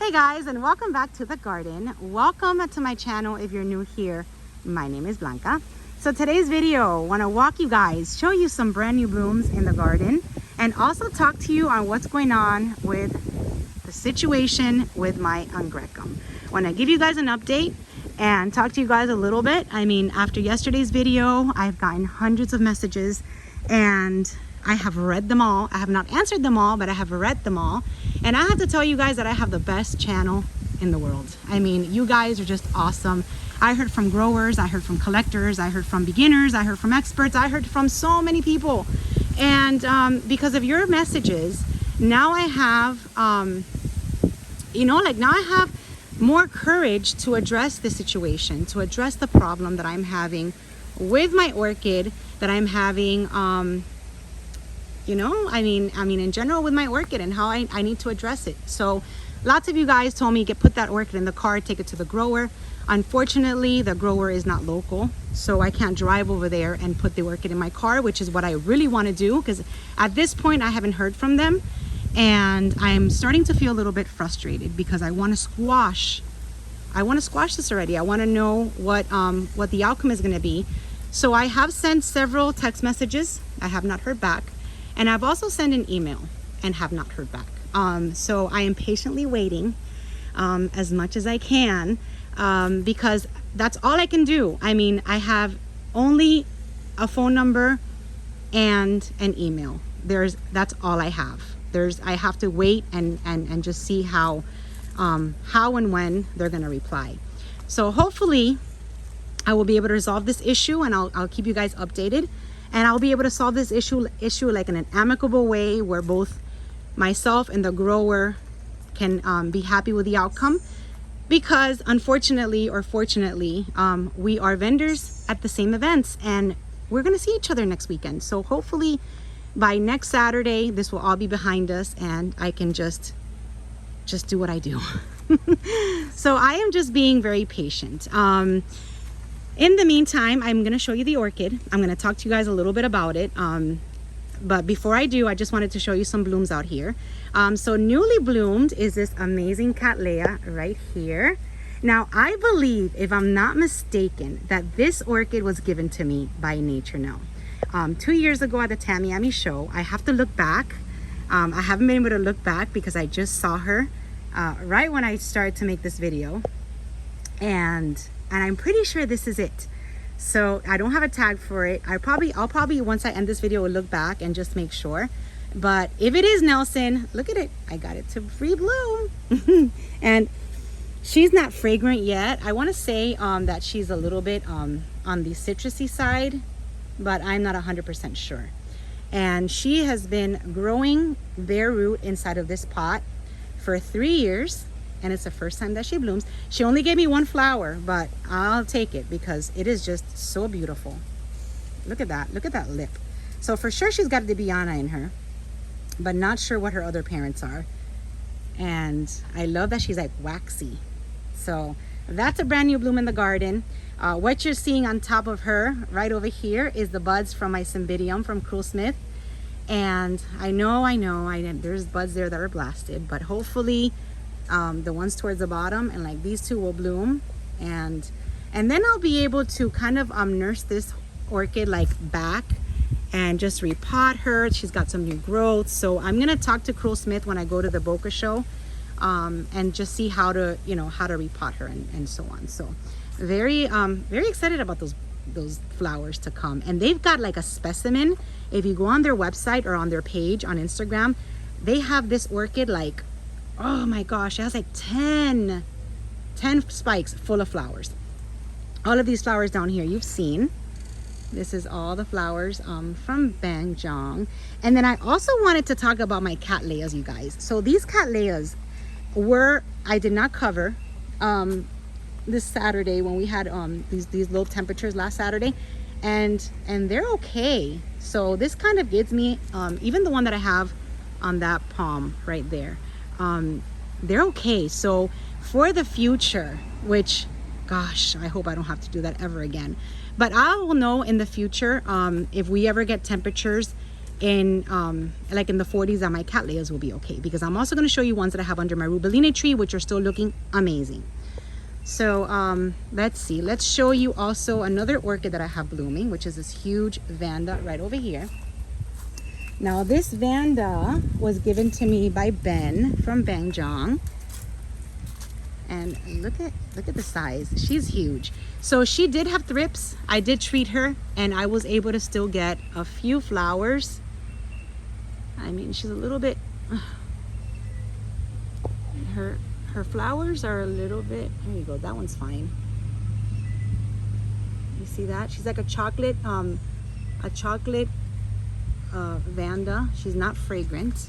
Hey guys, and welcome back to the garden. Welcome to my channel if you're new here. My name is Blanca. So today's video, I want to walk you guys, show you some brand new blooms in the garden, and also talk to you on what's going on with the situation with my Angreacum. I want to give you guys an update and talk to you guys a little bit. I mean, after yesterday's video, I've gotten hundreds of messages and I have read them all. I have not answered them all, but I have read them all. And I have to tell you guys that I have the best channel in the world. I mean, you guys are just awesome. I heard from growers, I heard from collectors, I heard from beginners, I heard from experts, I heard from so many people. And because of your messages, now I have, now I have more courage to address the situation, to address the problem that I'm having with my orchid, that I'm having, in general with my orchid, and how I need to address it. So lots of you guys told me, put that orchid in the car, take it to the grower. Unfortunately, the grower is not local, so I can't drive over there and put the orchid in my car, which is what I really want to do, because at this point I haven't heard from them, and I'm starting to feel a little bit frustrated because I want to squash this already. I want to know what the outcome is going to be. So I have sent several text messages. I have not heard back. And I've also sent an email and have not heard back. So I am patiently waiting as much as I can, because that's all I can do. I mean, I have only a phone number and an email. That's all I have. I have to wait and just see how and when they're gonna reply. So hopefully I will be able to resolve this issue, and I'll keep you guys updated. And I'll be able to solve this issue like in an amicable way, where both myself and the grower can be happy with the outcome. Because unfortunately or fortunately, we are vendors at the same events, and we're gonna see each other next weekend. So hopefully by next Saturday, this will all be behind us and I can just do what I do. So I am just being very patient. In the meantime, I'm going to show you the orchid. I'm going to talk to you guys a little bit about it. But before I do, I just wanted to show you some blooms out here. So newly bloomed is this amazing Cattleya right here. Now, I believe, if I'm not mistaken, that this orchid was given to me by Nature Now. 2 years ago at the Tamiami show. I have to look back. I haven't been able to look back because I just saw her right when I started to make this video. And I'm pretty sure this is it. So I don't have a tag for it. I'll probably once I end this video, will look back and just make sure. But if it is Nelson, look at it. I got it to rebloom. And she's not fragrant yet. I want to say that she's a little bit on the citrusy side, but I'm not 100% sure. And she has been growing bare root inside of this pot for 3 years. And it's the first time that she blooms. She only gave me one flower, but I'll take it because it is just so beautiful. Look at that. Look at that lip. So for sure she's got the Biana in her, but not sure what her other parents are. And I love that she's like waxy. So that's a brand new bloom in the garden. What you're seeing on top of her right over here is the buds from my cymbidium from Cruel Smith. And I know there's buds there that are blasted, but hopefully the ones towards the bottom and like these two will bloom, and then I'll be able to kind of nurse this orchid like back and just repot her. She's got some new growth, so I'm gonna talk to Cruel Smith when I go to the Boca show and just see how to repot her and so on. So very excited about those flowers to come. And they've got like a specimen. If you go on their website or on their page on Instagram, they have this orchid like, oh my gosh, it has like 10 spikes full of flowers. All of these flowers down here you've seen. This is all the flowers from Bangjong. And then I also wanted to talk about my Cattleyas, you guys. So these Cattleyas I did not cover this Saturday when we had these low temperatures last Saturday, and they're okay. So this kind of gives me even the one that I have on that palm right there, they're okay. So for the future, which gosh, I hope I don't have to do that ever again, but I will know in the future if we ever get temperatures in like in the 40s, that my cattleyas will be okay, because I'm also going to show you ones that I have under my rubeline tree, which are still looking amazing. So let's see, let's show you also another orchid that I have blooming, which is this huge Vanda right over here. Now this Vanda was given to me by Ben from Bangjong, and look at the size. She's huge. So she did have thrips. I did treat her, and I was able to still get a few flowers. I mean, she's a little bit, her flowers are a little bit, there you go, that one's fine. You see that? She's like a chocolate Vanda. She's not fragrant.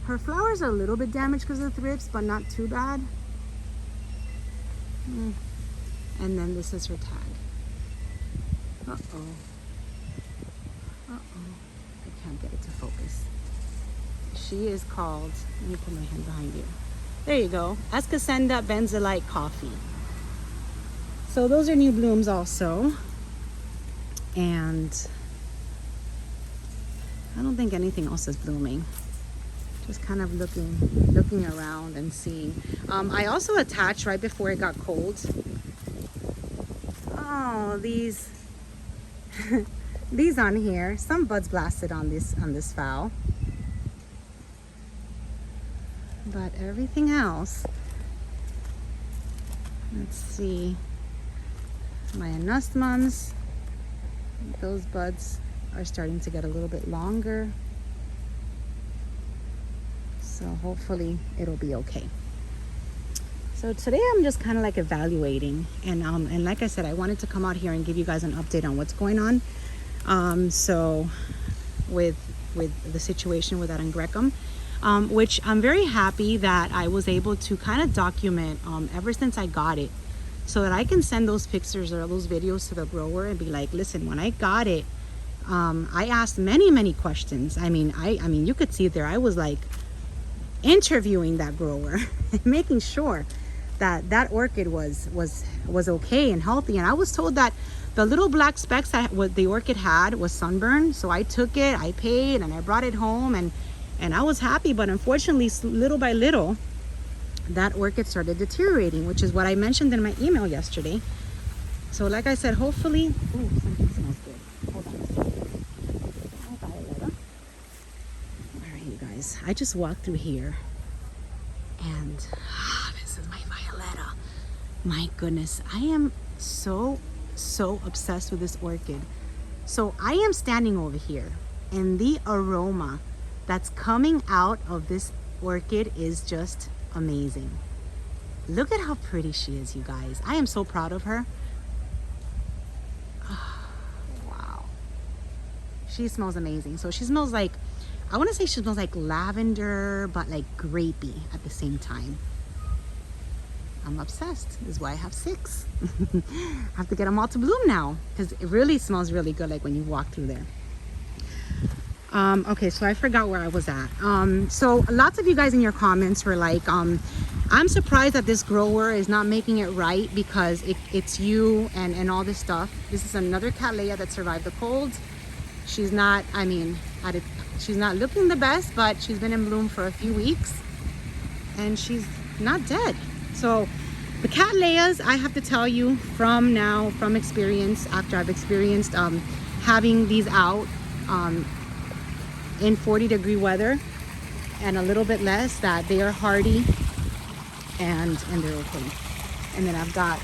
Her flowers are a little bit damaged because of the thrips, but not too bad. And then this is her tag. Uh-oh. I can't get it to focus. She is called, let me put my hand behind you. There you go. Escasenda Benzolite Coffee. So those are new blooms also. And I don't think anything else is blooming. Just kind of looking around and seeing. I also attached right before it got cold. Oh, these these on here. Some buds blasted on this fowl. But everything else, let's see. My anusmans, those buds are starting to get a little bit longer. So hopefully it'll be okay. So today I'm just kind of like evaluating, and like I said, I wanted to come out here and give you guys an update on what's going on. So with the situation with that Angreacum, which I'm very happy that I was able to kind of document ever since I got it, so that I can send those pictures or those videos to the grower and be like, listen, when I got it, I asked many questions. I mean, you could see it there. I was like interviewing that grower and making sure that that orchid was okay and healthy. And I was told that the little black specks that what the orchid had was sunburn. So I took it, I paid, and I brought it home, and I was happy. But unfortunately, little by little, that orchid started deteriorating, which is what I mentioned in my email yesterday. So like I said, hopefully, ooh, something smells good. Hold on a second. Hi, Violetta. All right, you guys, I just walked through here, and this is my Violetta. My goodness, I am so obsessed with this orchid. So I am standing over here, and the aroma that's coming out of this orchid is just amazing. Look at how pretty she is, you guys. I am so proud of her. Oh, wow. She smells amazing. So she smells like, I want to say she smells like lavender, but like grapey at the same time. I'm obsessed. This is why I have 6. I have to get them all to bloom now, because it really smells really good, like when you walk through there. Okay, so I forgot where I was at. So lots of you guys in your comments were like, I'm surprised that this grower is not making it right, because it's you and all this stuff. This is another Cattleya that survived the cold. She's not, I mean, she's not looking the best, but she's been in bloom for a few weeks, and she's not dead. So the Cattleyas, I have to tell you from experience, after I've experienced having these out in 40-degree weather and a little bit less, that they are hardy and they're okay. And then I've got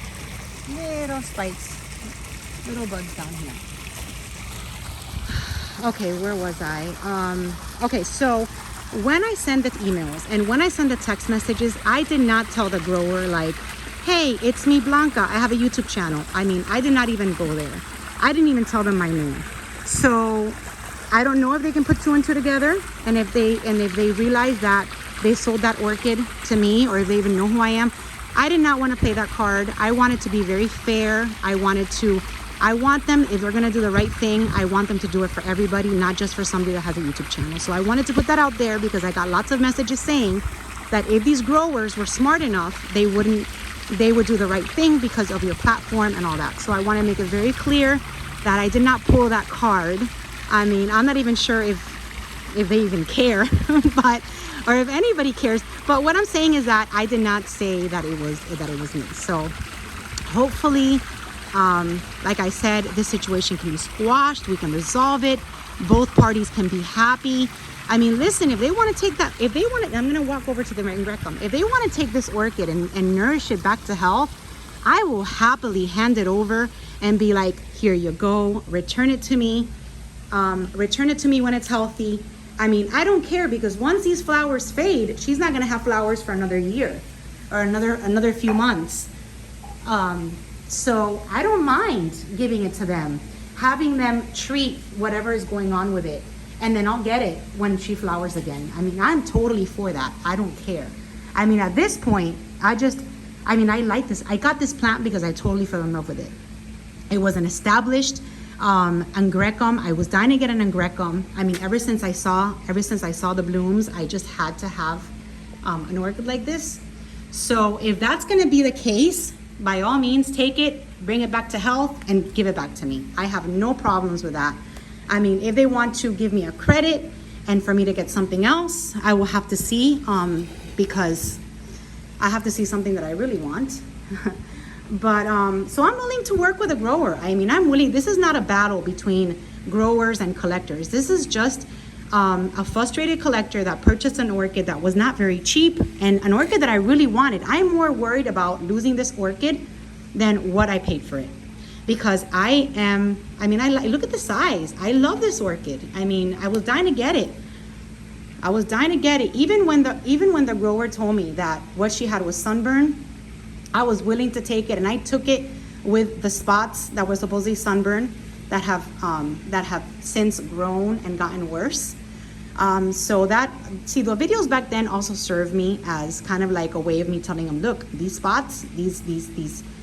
little spikes, little buds down here. Okay, where was I? Okay, so when I send the emails and when I send the text messages, I did not tell the grower like, hey, it's me, Blanca, I have a YouTube channel. I mean, I did not even go there. I didn't even tell them my name. So I don't know if they can put 2 and 2 together, and if they realize that they sold that orchid to me, or if they even know who I am. I did not want to play that card. I wanted to be very fair. I want them, if they're going to do the right thing, I want them to do it for everybody, not just for somebody that has a YouTube channel. So I wanted to put that out there, because I got lots of messages saying that if these growers were smart enough, they would do the right thing because of your platform and all that. So I want to make it very clear that I did not pull that card I mean, I'm not even sure if they even care, but, or if anybody cares. But what I'm saying is that I did not say that it was me. So hopefully, like I said, this situation can be squashed. We can resolve it. Both parties can be happy. I mean, listen, if they want to take that, if they want to, I'm going to walk over to the Angreacum. If they want to take this orchid and nourish it back to health, I will happily hand it over and be like, here you go, return it to me. Return it to me when it's healthy. I mean, I don't care, because once these flowers fade, she's not going to have flowers for another year or another few months. So I don't mind giving it to them, having them treat whatever is going on with it, and then I'll get it when she flowers again. I mean, I'm totally for that. I don't care. I mean, at this point, I like this. I got this plant because I totally fell in love with it. It was an established Angreacum. I was dying to get an Angreacum. I mean, ever since I saw the blooms, I just had to have an orchid like this. So if that's going to be the case, by all means, take it, bring it back to health, and give it back to me. I have no problems with that. I mean, if they want to give me a credit and for me to get something else, I will have to see, because I have to see something that I really want. But so I'm willing to work with a grower. I mean, I'm willing. This is not a battle between growers and collectors. This is just a frustrated collector that purchased an orchid that was not very cheap, and an orchid that I really wanted. I'm more worried about losing this orchid than what I paid for it, because I look at the size. I love this orchid. I mean, I was dying to get it. Even when the grower told me that what she had was sunburn, I was willing to take it, and I took it with the spots that were supposedly sunburn that have since grown and gotten worse. So the videos back then also served me as kind of like a way of me telling them, look, these spots, these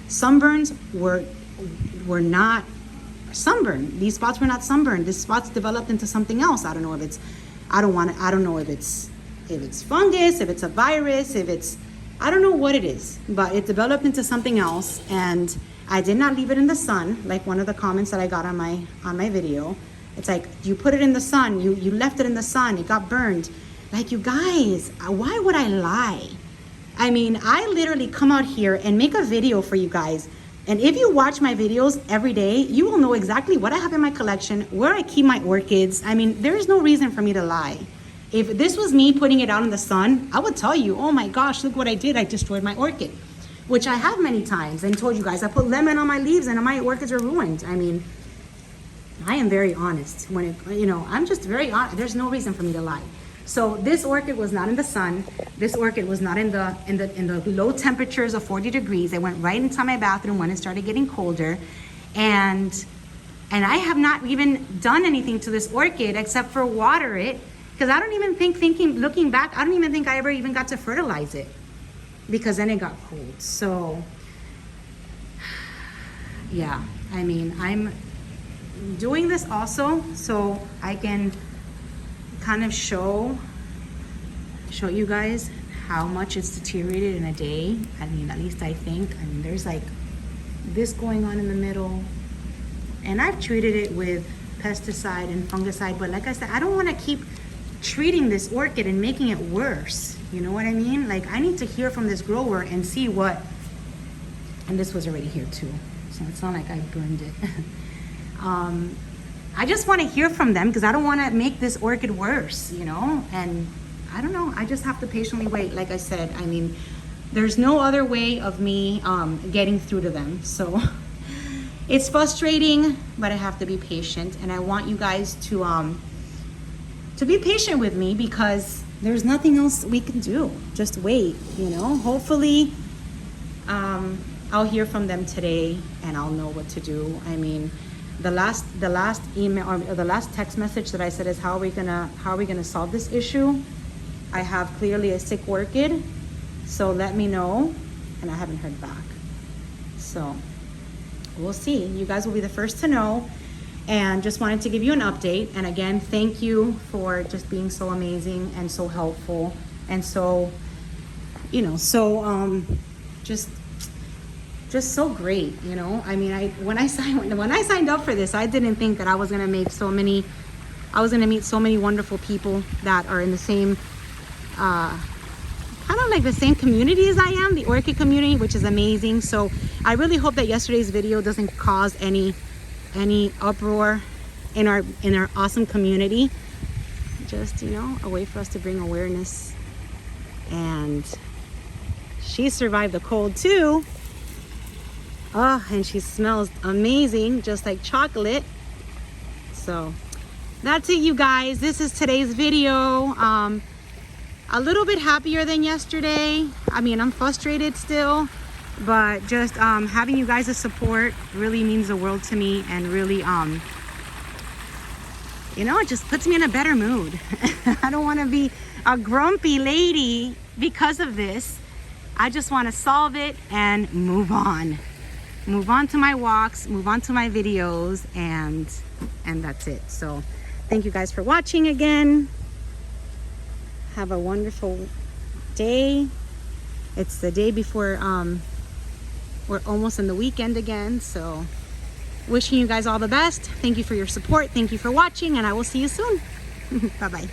sunburns were not sunburn. These spots were not sunburned. These spots developed into something else. I don't know if it's fungus, if it's a virus, I don't know what it is, but it developed into something else, and I did not leave it in the sun, like one of the comments that I got on my video. It's like, you put it in the sun, you left it in the sun, it got burned. Like, you guys, why would I lie? I mean, I literally come out here and make a video for you guys, and if you watch my videos every day, you will know exactly what I have in my collection, where I keep my orchids. I mean, there is no reason for me to lie. If this was me putting it out in the sun, I would tell you, oh my gosh, look what I did. I destroyed my orchid, which I have many times, and told you guys, I put lemon on my leaves and my orchids are ruined. I mean, I am very honest I'm just very honest. There's no reason for me to lie. So this orchid was not in the sun. This orchid was not in the low temperatures of 40 degrees. I went right into my bathroom when it started getting colder, and I have not even done anything to this orchid except for water it. Because I don't even looking back, I don't even think I ever even got to fertilize it, because then it got cold. So, yeah, I mean, I'm doing this also so I can kind of show you guys how much it's deteriorated in a day. I mean, at least I think. I mean, there's like this going on in the middle, and I've treated it with pesticide and fungicide, but like I said, I don't want to keep treating this orchid and making it worse. You know what I mean? Like, I need to hear from this grower and see what, and this was already here too, so it's not like I burned it. I just want to hear from them, because I don't want to make this orchid worse, and I don't know, I just have to patiently wait. Like I said, I mean, there's no other way of me getting through to them. So it's frustrating, but I have to be patient, and I want you guys to be patient with me, because there's nothing else we can do. Just wait, hopefully I'll hear from them today and I'll know what to do. I mean, the last email or the last text message that I said is, how are we gonna solve this issue? I have clearly a sick orchid, so let me know, and I haven't heard back. So we'll see. You guys will be the first to know. And just wanted to give you an update. And again, thank you for just being so amazing and so helpful and so, just so great. I mean, when I signed up for this, I didn't think that I was gonna make so many I was going to meet so many wonderful people that are in the same kind of like the same community as I am, the orchid community, which is amazing. So I really hope that yesterday's video doesn't cause any uproar in our awesome community. Just, you know, a way for us to bring awareness. And she survived the cold too. Oh, and she smells amazing, just like chocolate. So that's it, you guys. This is today's video. A little bit happier than yesterday. I mean, I'm frustrated still, but just having you guys' support really means the world to me, and really, you know, it just puts me in a better mood. I don't want to be a grumpy lady because of this. I just want to solve it and move on. Move on to my walks, move on to my videos, and that's it. So thank you guys for watching again. Have a wonderful day. It's the day before we're almost in the weekend again, so wishing you guys all the best. Thank you for your support, thank you for watching, and I will see you soon. Bye bye.